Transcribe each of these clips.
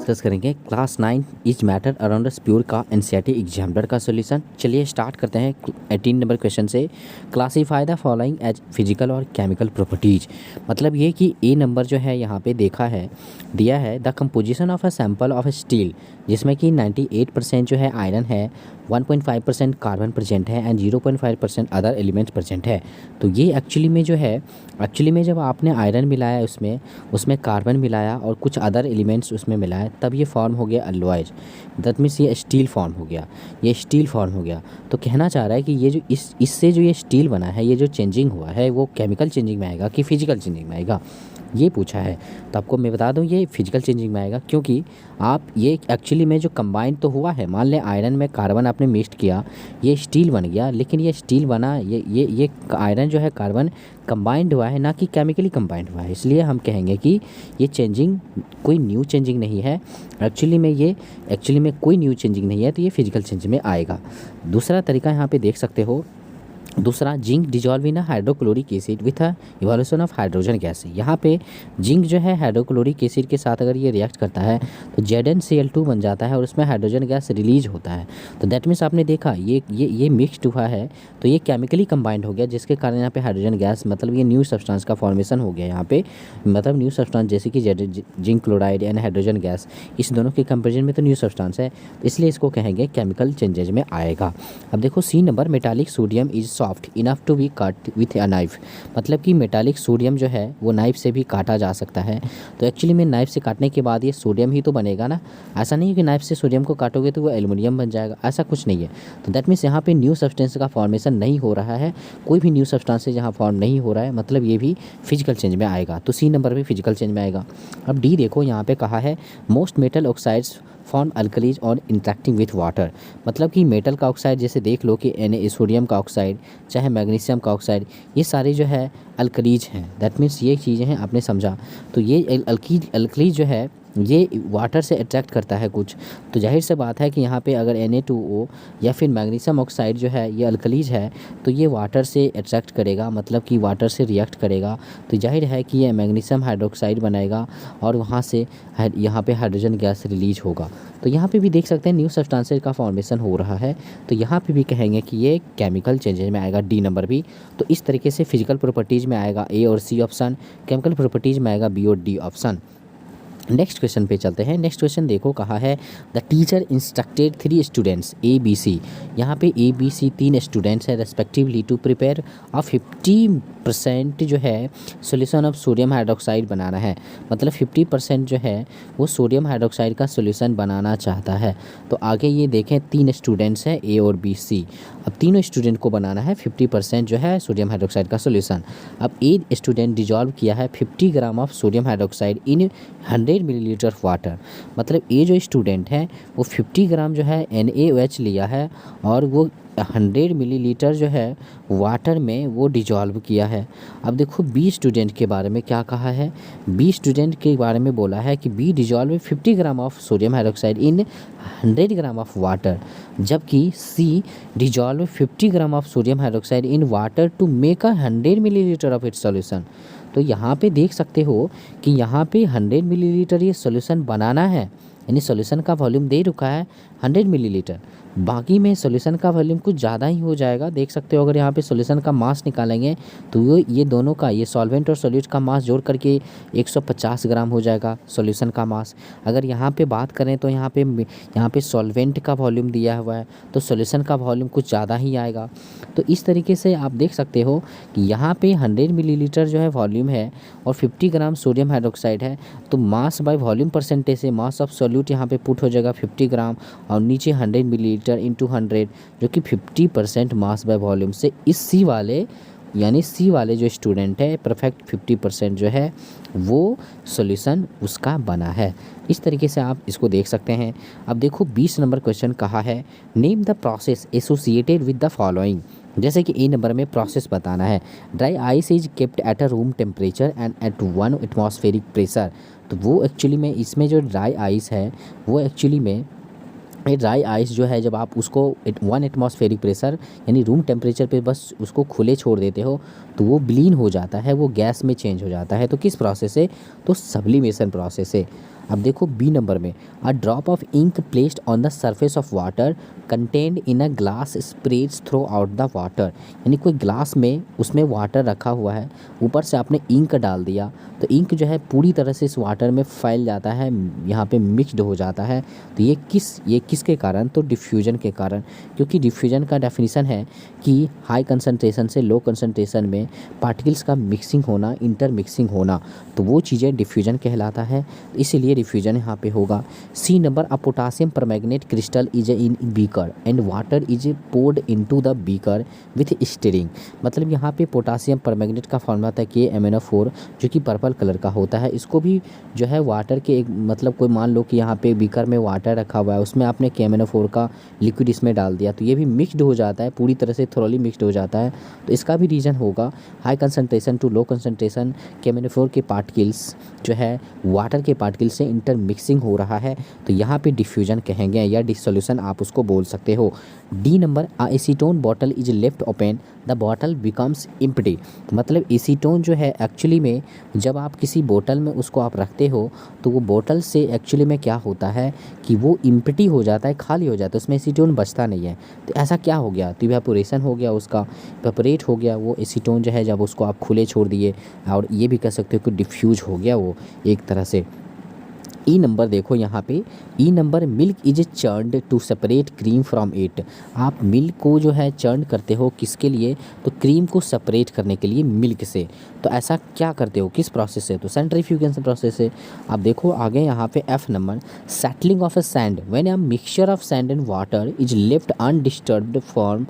Discuss करेंगे class 9 is matter around pure का NCERT examiner का सॉल्यूशन। चलिए स्टार्ट करते हैं 18 नंबर क्वेश्चन से। Classify the following as physical और केमिकल प्रॉपर्टीज। मतलब ये कि ए नंबर जो है यहाँ पे देखा है दिया है the composition of a sample of steel, जिसमें कि 98% जो है आयरन है, 1.5% कार्बन प्रेजेंट है एंड 0.5% अदर एलिमेंट्स प्रेजेंट है। तो ये एक्चुअली में जब आपने आयरन मिलाया उसमें कार्बन मिलाया और कुछ अदर एलिमेंट्स उसमें मिलाया, तब ये फॉर्म हो गया अलॉयज। दैट मीन्स ये स्टील फॉर्म हो गया। तो कहना चाह रहा है कि ये जो इससे जो ये स्टील बना है, ये जो चेंजिंग हुआ है वो केमिकल चेंजिंग में आएगा कि फिजिकल चेंजिंग में आएगा, ये पूछा है। तो आपको मैं बता दूं ये फिजिकल चेंजिंग में आएगा, क्योंकि आप ये एक्चुअली में जो कंबाइन तो हुआ है, मान लें आयरन में कार्बन आपने मिक्स किया, ये स्टील बन गया, लेकिन ये स्टील बना ये आयरन जो है कार्बन कंबाइंड हुआ है, ना कि केमिकली कंबाइंड हुआ है। इसलिए हम कहेंगे कि ये चेंजिंग कोई न्यू चेंजिंग नहीं है। एक्चुअली में कोई न्यू चेंजिंग नहीं है, तो ये फिजिकल चेंज में आएगा। दूसरा तरीका यहाँ पे देख सकते हो, दूसरा zinc dissolve in hydrochloric acid with evolution of hydrogen gas. यहाँ पे जिंक जो है हाइड्रोक्लोरिक एसिड के साथ अगर ये रिएक्ट करता है तो ZnCl2 बन जाता है और उसमें हाइड्रोजन गैस रिलीज होता है। तो दैट मीन्स आपने देखा ये मिक्सड हुआ है, तो ये केमिकली कंबाइंड हो गया, जिसके कारण यहाँ पे हाइड्रोजन गैस मतलब ये न्यू सब्सटेंस का फॉर्मेशन हो गया यहाँ पे। मतलब न्यू सब्सटेंस जैसे कि zinc chloride and hydrogen gas, इस दोनों के कंपेरिजन में तो न्यू सब्सटेंस है, इसलिए इसको कहेंगे केमिकल चेंजेज में आएगा। अब देखो C number, metallic sodium is soft enough to be cut with a knife. मतलब कि मेटालिक सोडियम जो है वो नाइफ से भी काटा जा सकता है। तो एक्चुअली में नाइफ से काटने के बाद ये सोडियम ही तो बनेगा ना, ऐसा नहीं है कि नाइफ से सोडियम को काटोगे तो वो एल्युमिनियम बन जाएगा, ऐसा कुछ नहीं है। तो दैट मीन्स यहाँ पे न्यू सब्सटेंस का फॉर्मेशन नहीं हो रहा है, कोई भी न्यू सब्सटेंस यहाँ फॉर्म नहीं हो रहा है, मतलब ये भी फिजिकल चेंज में आएगा। तो सी नंबर भी फिजिकल चेंज में आएगा। अब डी देखो, यहाँ पे कहा है most metal oxides form alkalis on interacting with water. मतलब कि मेटल का ऑक्साइड जैसे देख लो कि सोडियम का ऑक्साइड चाहे मैग्नीशियम का ऑक्साइड, ये सारे जो है अल्कलीज हैं। दैट मीन्स ये चीज़ें हैं, आपने समझा। तो ये अल्कलीज जो है ये वाटर से अट्रैक्ट करता है कुछ, तो जाहिर से बात है कि यहाँ पे अगर Na2O या फिर मैग्नीशियम ऑक्साइड जो है ये अल्कलीज है, तो ये वाटर से अट्रैक्ट करेगा, मतलब कि वाटर से रिएक्ट करेगा। तो जाहिर है कि ये मैग्नीशियम हाइड्रोक्साइड बनाएगा और वहाँ से यहाँ पे हाइड्रोजन गैस रिलीज होगा। तो यहाँ पे भी देख सकते हैं न्यू सब्सटेंसेस का फॉर्मेशन हो रहा है, तो यहाँ पे भी कहेंगे कि ये केमिकल चेंजेज में आएगा, डी नंबर भी। तो इस तरीके से फिजिकल प्रॉपर्टीज़ में आएगा ए और सी ऑप्शन, केमिकल प्रॉपर्टीज़ में आएगा बी और डी ऑप्शन। नेक्स्ट क्वेश्चन पे चलते हैं। नेक्स्ट क्वेश्चन देखो, कहा है the teacher instructed 3 students ABC। यहाँ पे ABC 3 स्टूडेंट्स है रेस्पेक्टिवली टू प्रिपेयर 50% जो है सॉल्यूशन ऑफ सोडियम हाइड्रोक्साइड बनाना है। मतलब 50% जो है वो सोडियम हाइड्रोक्साइड का सॉल्यूशन बनाना चाहता है। तो आगे ये देखें 3 स्टूडेंट्स हैं A और B C। अब तीनों स्टूडेंट को बनाना है 50% जो है सोडियम हाइड्रोक्साइड का सॉल्यूशन। अब ए स्टूडेंट डिजॉल्व किया है 50 gram of sodium hydroxide in 100 millilitre water. मतलब ये जो स्टूडेंट है वो 50 ग्राम जो है NaOH लिया है और वो 100 मिलीलीटर जो है वाटर में वो डिजॉल्व किया है। अब देखो बी स्टूडेंट के बारे में क्या कहा है। बी स्टूडेंट के बारे में बोला है कि B dissolve 50 gram of sodium hydroxide in 100 gram of water, जबकि C dissolve 50 gram of sodium hydroxide in water to make 100 millilitre of its solution. तो यहाँ पे देख सकते हो कि यहाँ पे 100 मिलीलीटर ये सॉल्यूशन बनाना है, यानी सॉल्यूशन का वॉल्यूम दे रखा है 100 मिलीलीटर, बाकी में सॉल्यूशन का वॉल्यूम कुछ ज़्यादा ही हो जाएगा। देख सकते हो अगर यहाँ पे सॉल्यूशन का मास निकालेंगे तो ये दोनों का, ये सॉल्वेंट और सॉल्यूट का मास जोड़ करके 150 ग्राम हो जाएगा सॉल्यूशन का मास। अगर यहाँ पे बात करें तो यहाँ पे सॉल्वेंट का वॉल्यूम दिया हुआ है, तो सॉल्यूशन का वॉल्यूम कुछ ज़्यादा ही आएगा। तो इस तरीके से आप देख सकते हो कि यहाँ पे 100 मिलीलीटर जो है वॉल्यूम है और 50 ग्राम सोडियम हाइड्रोक्साइड है, तो मास बाय वॉल्यूम परसेंटेज से मास ऑफ सॉल्यूट यहाँ पे पुट हो जाएगा 50 ग्राम और नीचे 100 मिलीलीटर इंटू 100, जो कि 50% मास बाय वॉल्यूम से इस सी वाले जो स्टूडेंट है परफेक्ट 50% जो है वो सॉल्यूशन उसका बना है। इस तरीके से आप इसको देख सकते हैं। अब देखो 20 नंबर क्वेश्चन कहा है name the process associated with the following. जैसे कि ए नंबर में प्रोसेस बताना है। Dry ice is kept at a room temperature and at 1 atmospheric pressure. तो वो एक्चुअली में इसमें जो ड्राई आइस है वो एक्चुअली में ये ड्राई आइस जो है जब आप उसको 1 एटमॉस्फेरिक प्रेशर यानी रूम टेम्परेचर पे बस उसको खुले छोड़ देते हो तो वो विलीन हो जाता है, वो गैस में चेंज हो जाता है। तो किस प्रोसेस से? तो सब्लिमेशन प्रोसेस से। अब देखो बी नंबर में, a drop of ink placed on the surface of water contained in a glass spreads throughout the water, यानी कोई ग्लास में उसमें वाटर रखा हुआ है, ऊपर से आपने इंक डाल दिया तो इंक जो है पूरी तरह से इस वाटर में फैल जाता है, यहाँ पे मिक्स्ड हो जाता है। तो ये किसके कारण, तो डिफ्यूजन के कारण, क्योंकि डिफ्यूजन का डेफिनेशन है कि हाई कंसंट्रेशन से लो कंसंट्रेशन में पार्टिकल्स का मिक्सिंग होना, इंटर मिक्सिंग होना, तो वो चीज़ें डिफ्यूजन कहलाता है, इसीलिए डिफ्यूजन यहाँ पे होगा। C number, a potassium permanganate crystal is in beaker and water is poured into the beaker with stirring, मतलब यहाँ पे पोटासियम परमैंगनेट का फॉर्मूला था KMnO4 जो कि पर्पल कलर का होता है, इसको भी जो है वाटर के एक मतलब कोई मान लो कि यहाँ पे बीकर में वाटर रखा हुआ है, उसमें आपने KMnO4 का लिक्विड इसमें डाल दिया तो ये भी मिक्सड हो जाता है, पूरी तरह से थोरली मिक्सड हो जाता है, तो इसका भी रीज़न होगा high concentration to low concentration KMnO4 के पार्टिकल्स जो है वाटर के पार्टिकल से इंटर मिक्सिंग हो रहा है, तो यहाँ पे डिफ्यूजन कहेंगे या डिसोल्यूशन आप उसको बोल सकते हो। D number, a acetone bottle is left open the bottle becomes empty, मतलब एसीटोन जो है एक्चुअली में जब आप किसी बोतल में उसको आप रखते हो तो वो बोतल से एक्चुअली में क्या होता है कि वो एम्प्टी हो जाता है, खाली हो जाता है, उसमें एसीटोन बचता नहीं है। तो ऐसा क्या हो गया, तो इवेपोरेशन हो गया, उसका इवेपोरेट हो गया वो एसीटोन जो है, जब उसको आप खुले छोड़ दिए, और ये भी कह सकते हो कि डिफ्यूज हो गया वो एक तरह से। ई नंबर देखो यहाँ पे, E number, milk is churned to separate cream from it, आप मिल्क को जो है चर्न करते हो किसके लिए, तो क्रीम को सेपरेट करने के लिए मिल्क से, तो ऐसा क्या करते हो, किस प्रोसेस से, तो सेंट्रीफ्यूगेशन प्रोसेस से। आप देखो आगे यहाँ पे F number, settling of a sand when a mixture of sand and water is left undisturbed for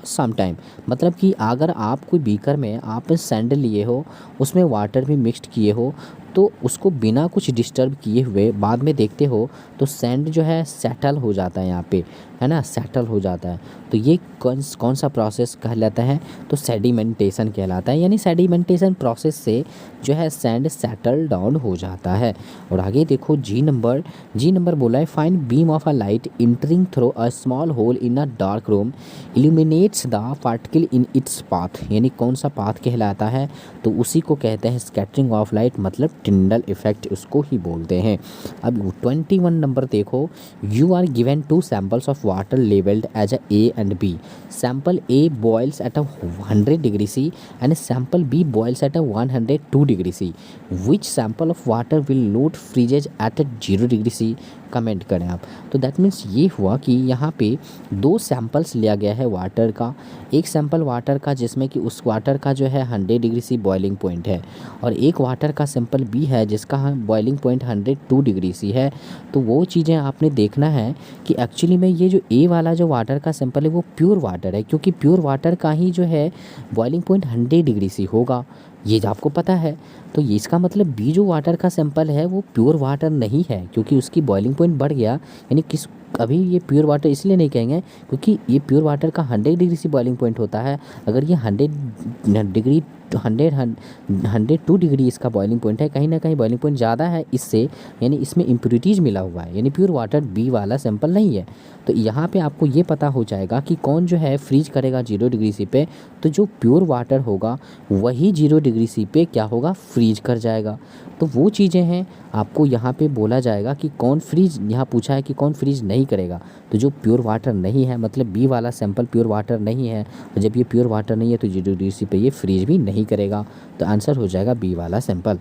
some time, मतलब कि अगर आप कोई बीकर में आप सैंड लिए हो, उसमें वाटर भी मिक्सड किए हो, तो उसको बिना कुछ डिस्टर्ब किए हुए बाद में देखते हो तो सैंड जो है सेटल हो जाता है यहाँ पे, है ना, सेटल हो जाता है, तो ये कौन सा प्रोसेस कहलाता है, तो सेडिमेंटेशन कहलाता है, यानी सेडिमेंटेशन प्रोसेस से जो है सैंड सेटल डाउन हो जाता है। और आगे देखो जी नंबर बोला है, find beam of a light entering through a small hole in a dark room illuminates the particle in its path, यानी कौन सा पाथ कहलाता है, तो उसी को कहते हैं स्कैटरिंग ऑफ लाइट, मतलब टिंडल इफेक्ट उसको ही बोलते हैं। अब 21 नंबर देखो, you are given 2 samples of water labelled as A and B. Sample A boils at a 100 degree C and sample B boils at a 102 degree C. Which sample of water will not freezes at a 0 degree C? Comment करें आप। तो that means ये हुआ कि यहाँ पे 2 samples लिया गया है वाटर का, एक सैम्पल वाटर का जिसमें कि उस वाटर का जो है 100 डिग्री सी बॉइलिंग पॉइंट है, और एक वाटर का सैम्पल बी है जिसका बॉइलिंग पॉइंट 102 डिग्री सी है। तो वो चीज़ें आपने देखना है कि एक्चुअली में ये जो ए वाला जो वाटर का सैंपल है वो प्योर वाटर है, क्योंकि प्योर वाटर का ही जो है बॉइलिंग पॉइंट 100 डिग्री सी होगा, ये जो आपको पता है। तो ये इसका मतलब बी जो वाटर का सैंपल है वो प्योर वाटर नहीं है, क्योंकि उसकी बॉइलिंग पॉइंट बढ़ गया, यानी किस अभी ये प्योर वाटर इसलिए नहीं कहेंगे क्योंकि ये प्योर वाटर का 100 डिग्री से बॉइलिंग पॉइंट होता है, अगर ये 102 डिग्री इसका बॉइलिंग पॉइंट है, कहीं ना कहीं बॉइलिंग पॉइंट ज़्यादा है इससे, यानी इसमें इम्प्योरिटीज़ मिला हुआ है, यानी प्योर वाटर बी वाला सैंपल नहीं है। तो यहाँ पे आपको ये पता हो जाएगा कि कौन जो है फ्रीज करेगा 0 डिग्री सी पे, तो जो प्योर वाटर होगा वही 0 डिग्री सी पे क्या होगा, फ्रीज कर जाएगा। तो वो चीज़ें हैं आपको यहाँ पे बोला जाएगा कि कौन फ्रीज, यहाँ पूछा है कि कौन फ्रीज नहीं करेगा, तो जो प्योर वाटर नहीं है, मतलब बी वाला सैंपल प्योर वाटर नहीं है, और जब ये प्योर वाटर नहीं है तो 0 डिग्री सी पे ये फ्रीज भी नहीं करेगा, तो आंसर हो जाएगा बी वाला सैंपल।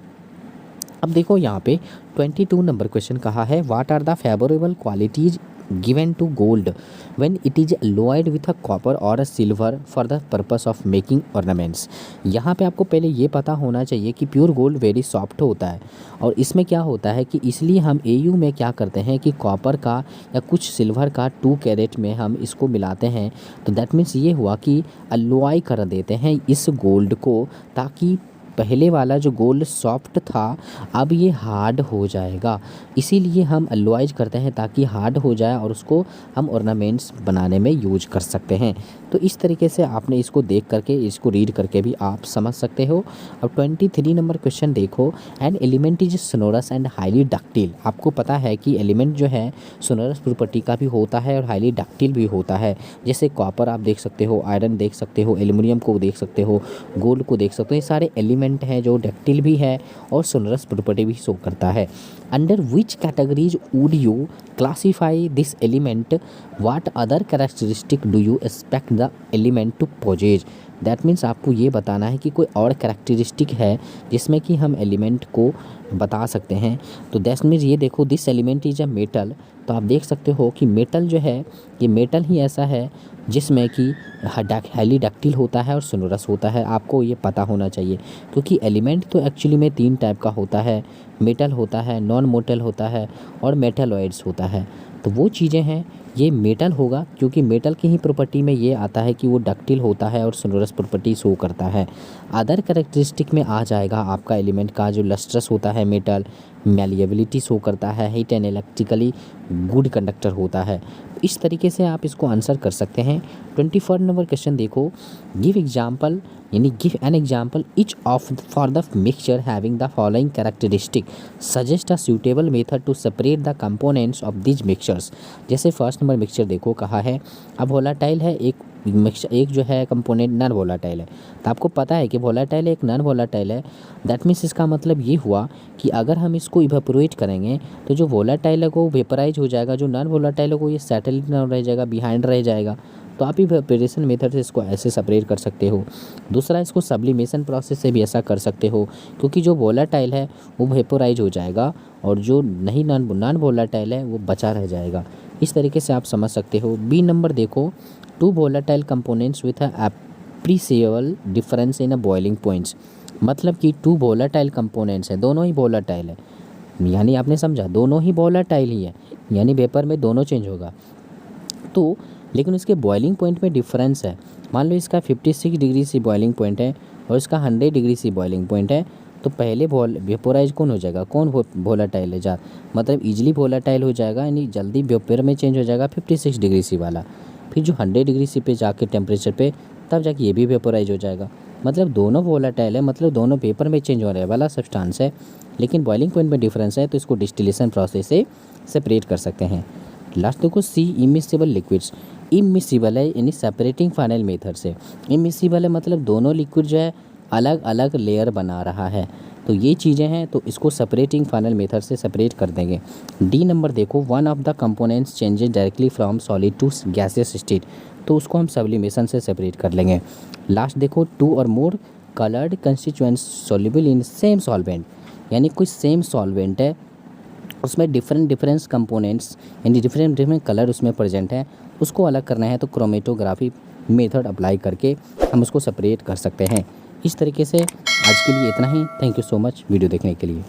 अब देखो यहाँ पे 22 नंबर क्वेश्चन कहा है, what are the favourable qualities given to gold when it is alloyed with a copper or a silver for the purpose of making ornaments। यहाँ पे आपको पहले ये पता होना चाहिए कि प्योर गोल्ड वेरी सॉफ्ट होता है, और इसमें क्या होता है कि इसलिए हम AU में क्या करते हैं कि कॉपर का या कुछ सिल्वर का 2 कैरेट में हम इसको मिलाते हैं, तो दैट मीन्स ये हुआ कि अलॉय कर देते हैं इस गोल्ड को, ताकि पहले वाला जो गोल्ड सॉफ्ट था अब ये हार्ड हो जाएगा, इसीलिए हम अलॉयज करते हैं ताकि हार्ड हो जाए और उसको हम ऑर्नामेंट्स बनाने में यूज कर सकते हैं। तो इस तरीके से आपने इसको देख करके, इसको रीड करके भी आप समझ सकते हो। अब 23 नंबर क्वेश्चन देखो, an element is sonorous and highly ductile. आपको पता है कि एलिमेंट जो है सोनोरस प्रॉपर्टी का भी होता है और हाईली डक्टिल भी होता है, जैसे कॉपर आप देख सकते हो, आयरन देख सकते हो, एल्यूमिनियम को देख सकते हो, गोल्ड को देख सकते हो, ये सारे एलिमेंट एलिमेंट है जो डक्टिल भी है और सोनरस प्रॉपर्टी भी शो करता है। Under which categories would you classify this element, what other characteristic do you expect the element to possess. That means आपको ये बताना है कि कोई और कैरेक्टरिस्टिक है जिसमें कि हम एलिमेंट को बता सकते हैं। तो दैट मीन्स ये देखो, this element is a metal, तो आप देख सकते हो कि मेटल जो है ये मेटल ही ऐसा है जिसमें कि हाईली डक्टिल होता है और सोनोरस होता है। आपको ये पता होना चाहिए क्योंकि एलिमेंट तो एक्चुअली में 3 टाइप का होता है, मेटल होता है, नॉन मोटल होता है और मेटलॉइड्स होता है। तो वो चीज़ें हैं, ये मेटल होगा क्योंकि मेटल की ही प्रॉपर्टी में ये आता है कि वो डक्टिल होता है और सोनोरस प्रॉपर्टी शो करता है। अदर कैरेक्टरिस्टिक में आ जाएगा आपका एलिमेंट का जो लस्ट्रस होता है मेटल, मैलिएबिलिटी शो करता है, heat and electrically good conductor होता है। इस तरीके से आप इसको आंसर कर सकते हैं। 24 नंबर क्वेश्चन देखो, गिव एग्जाम्पल यानी give an example each of for the mixture having the following characteristic, suggest a suitable method to separate the components of these mixtures. जैसे फर्स्ट नंबर मिक्सचर देखो कहा है, अब वोलाटाइल है एक mixture, एक जो है कंपोनेंट नॉन वोलाटाइल है। तो आपको पता है कि वोलाटाइल एक नॉन वोलाटाइल है। दैट मीन्स इसका मतलब ये हुआ कि अगर हम इसको इवेपोरेट करेंगे तो जो वोलाटाइल है वो वेपराइज हो जाएगा, जो नॉन वोलाटाइल है वो ये सेटल रह जाएगा, बिहाइंड रह जाएगा। तो आप इवेपोरेशन मेथड से इसको ऐसे सेपरेट कर सकते हो। दूसरा, इसको सब्लिमेशन प्रोसेस से भी ऐसा कर सकते हो क्योंकि जो वोलाटाइल है वो वेपोराइज हो जाएगा और जो नहीं नॉन वोलाटाइल है वो बचा रह जाएगा। इस तरीके से आप समझ सकते हो। बी नंबर देखो, 2 volatile components with a appreciable difference in a boiling points। मतलब कि 2 volatile components हैं, दोनों ही volatile है, यानी आपने समझा दोनों ही volatile ही है, यानी वेपर में दोनों चेंज होगा। तो लेकिन उसके बॉइलिंग पॉइंट में डिफरेंस है। मान लो इसका 56 डिग्री से बॉइलिंग पॉइंट है और इसका 100 डिग्री से बॉइलिंग पॉइंट है। तो पहले वेपोराइज कौन हो जाएगा, कौन वोलाटाइल है जा, मतलब इजीली वोलाटाइल हो जाएगा, यानी जल्दी वेपर में चेंज हो जाएगा 56 डिग्री सी वाला। फिर जो 100 डिग्री सी पे जाके टेम्परेचर पे तब जाके ये भी वेपोराइज हो जाएगा। मतलब दोनों वोलाटाइल है, मतलब दोनों पेपर में चेंज होने वाला सब्सटेंस है, लेकिन बॉइलिंग पॉइंट में डिफरेंस है। तो इसको डिस्टिलेशन प्रोसेस से सेपरेट कर सकते हैं। लास्ट देखो, सी इमिसिबल लिक्विड्स। इमिसिबल है यानी सेपरेटिंग फाइनल मेथड से। इमिसिबल है मतलब दोनों लिक्विड जो है अलग अलग लेयर बना रहा है। तो ये चीज़ें हैं, तो इसको सेपरेटिंग फाइनल मेथड से सेपरेट कर देंगे। डी नंबर देखो, one of the components changes directly from solid to gaseous state, तो उसको हम सब्लिमेशन से सेपरेट कर लेंगे। लास्ट देखो, 2 और more coloured constituents soluble in same solvent, यानी कोई सेम सॉल्वेंट है उसमें डिफरेंट कंपोनेंट्स यानी डिफरेंट कलर उसमें प्रेजेंट है, उसको अलग करना है तो क्रोमेटोग्राफी मेथड अप्लाई करके हम उसको सेपरेट कर सकते हैं। इस तरीके से आज के लिए इतना ही। Thank you so much video देखने के लिए।